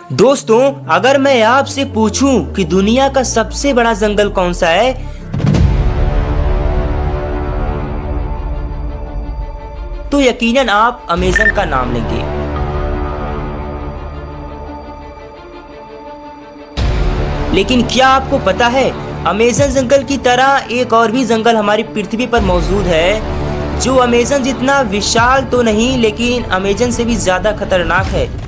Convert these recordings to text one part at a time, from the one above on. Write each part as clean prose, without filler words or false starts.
दोस्तों, अगर मैं आपसे पूछूं कि दुनिया का सबसे बड़ा जंगल कौन सा है, तो यकीनन आप अमेज़न का नाम लेंगे। लेकिन क्या आपको पता है, अमेज़न जंगल की तरह एक और भी जंगल हमारी पृथ्वी पर मौजूद है, जो अमेज़न जितना विशाल तो नहीं, लेकिन अमेज़न से भी ज्यादा खतरनाक है।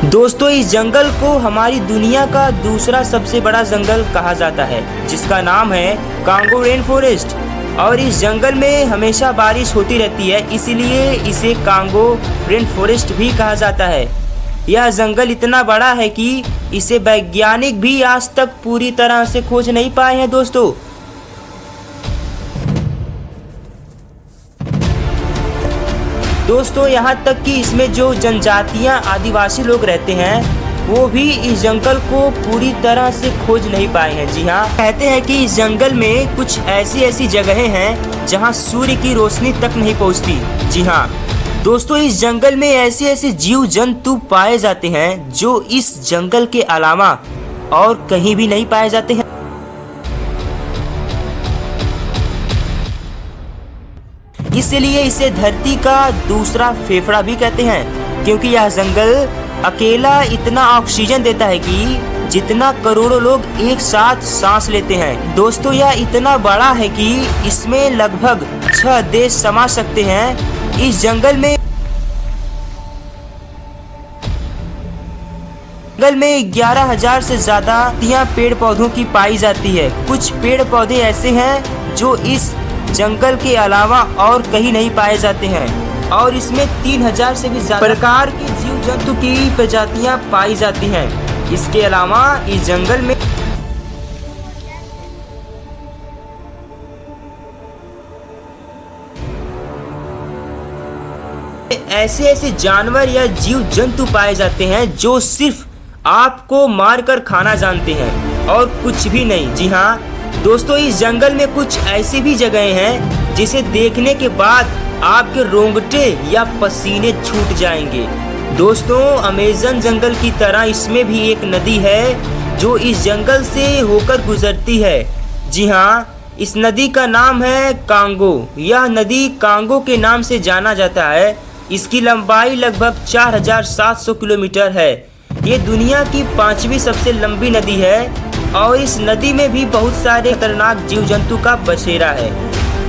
दोस्तों, इस जंगल को हमारी दुनिया का दूसरा सबसे बड़ा जंगल कहा जाता है, जिसका नाम है कांगो रेन फॉरेस्ट। और इस जंगल में हमेशा बारिश होती रहती है, इसीलिए इसे कांगो रेन फॉरेस्ट भी कहा जाता है। यह जंगल इतना बड़ा है कि इसे वैज्ञानिक भी आज तक पूरी तरह से खोज नहीं पाए हैं। दोस्तों, यहाँ तक कि इसमें जो जनजातियाँ आदिवासी लोग रहते हैं, वो भी इस जंगल को पूरी तरह से खोज नहीं पाए हैं। जी हाँ, कहते हैं कि इस जंगल में कुछ ऐसी जगहें हैं जहाँ सूर्य की रोशनी तक नहीं पहुँचती। जी हाँ दोस्तों, इस जंगल में ऐसे जीव जंतु पाए जाते हैं जो इस जंगल के अलावा और कहीं भी नहीं पाए जाते हैं। इसलिए इसे धरती का दूसरा फेफड़ा भी कहते हैं, क्योंकि यह जंगल अकेला इतना ऑक्सीजन देता है कि जितना करोड़ों लोग एक साथ सांस लेते हैं। दोस्तों, यह इतना बड़ा है कि इसमें लगभग 6 देश समा सकते हैं। इस जंगल में 11,000 से ज्यादा पेड़ पौधों की पाई जाती है। कुछ पेड़ पौधे ऐसे हैं जो इस जंगल के अलावा और कहीं नहीं पाए जाते हैं, और इसमें 3,000 से भी ज्यादा प्रकार के जीव जंतु की प्रजातियां पाई जाती हैं। इसके अलावा इस जंगल में ऐसे जानवर या जीव जंतु पाए जाते हैं जो सिर्फ आपको मारकर खाना जानते हैं और कुछ भी नहीं। जी हाँ दोस्तों, इस जंगल में कुछ ऐसी भी जगहें हैं जिसे देखने के बाद आपके रोंगटे या पसीने छूट जाएंगे। दोस्तों, अमेज़न जंगल की तरह इसमें भी एक नदी है जो इस जंगल से होकर गुजरती है। जी हाँ, इस नदी का नाम है कांगो। यह नदी कांगो के नाम से जाना जाता है। इसकी लंबाई लगभग 4,700 किलोमीटर है। ये दुनिया की 5वीं सबसे लंबी नदी है, और इस नदी में भी बहुत सारे खतरनाक जीव जंतु का बसेरा है।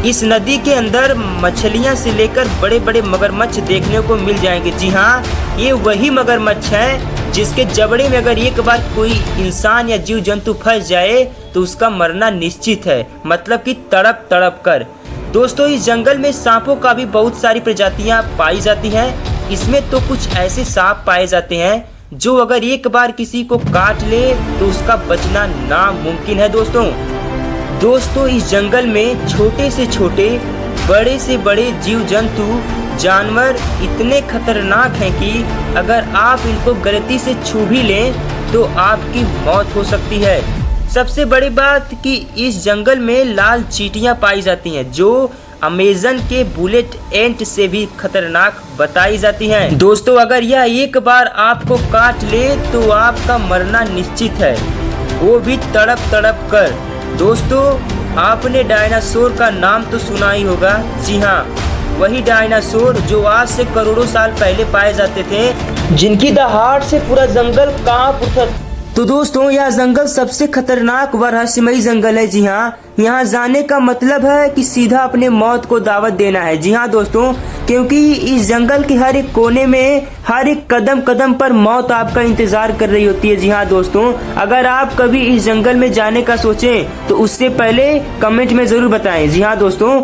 इस नदी के अंदर मछलियां से लेकर बड़े बड़े मगरमच्छ देखने को मिल जाएंगे। जी हाँ, ये वही मगरमच्छ हैं जिसके जबड़े में अगर एक बार कोई इंसान या जीव जंतु फंस जाए तो उसका मरना निश्चित है, मतलब कि तड़प तड़प कर। दोस्तों, इस जंगल में सांपों का भी बहुत सारी प्रजातियां पाई जाती हैं। इसमें तो कुछ ऐसे सांप पाए जाते हैं जो अगर एक बार किसी को काट ले तो उसका बचना नामुमकिन है। दोस्तों, इस जंगल में छोटे से छोटे, बड़े से बड़े जीव जंतु जानवर इतने खतरनाक हैं कि अगर आप इनको गलती से छू भी लें तो आपकी मौत हो सकती है। सबसे बड़ी बात कि इस जंगल में लाल चींटियां पाई जाती हैं जो अमेज़न के बुलेट एंट से भी खतरनाक बताई जाती हैं। दोस्तों, अगर यह एक बार आपको काट ले तो आपका मरना निश्चित है, वो भी तड़प तड़प कर। दोस्तों, आपने डायनासोर का नाम तो सुना ही होगा। जी हाँ, वही डायनासोर जो आज से करोड़ों साल पहले पाए जाते थे, जिनकी दहाड़ से पूरा जंगल कांप उठा। तो दोस्तों, यह जंगल सबसे खतरनाक व रहस्यमयी जंगल है। जी हाँ, यहाँ जाने का मतलब है कि सीधा अपने मौत को दावत देना है। जी हाँ दोस्तों, क्योंकि इस जंगल के हर एक कोने में, हर एक कदम कदम पर मौत आपका इंतजार कर रही होती है। जी हाँ दोस्तों, अगर आप कभी इस जंगल में जाने का सोचें तो उससे पहले कमेंट में जरूर बताएं। जी हाँ दोस्तों।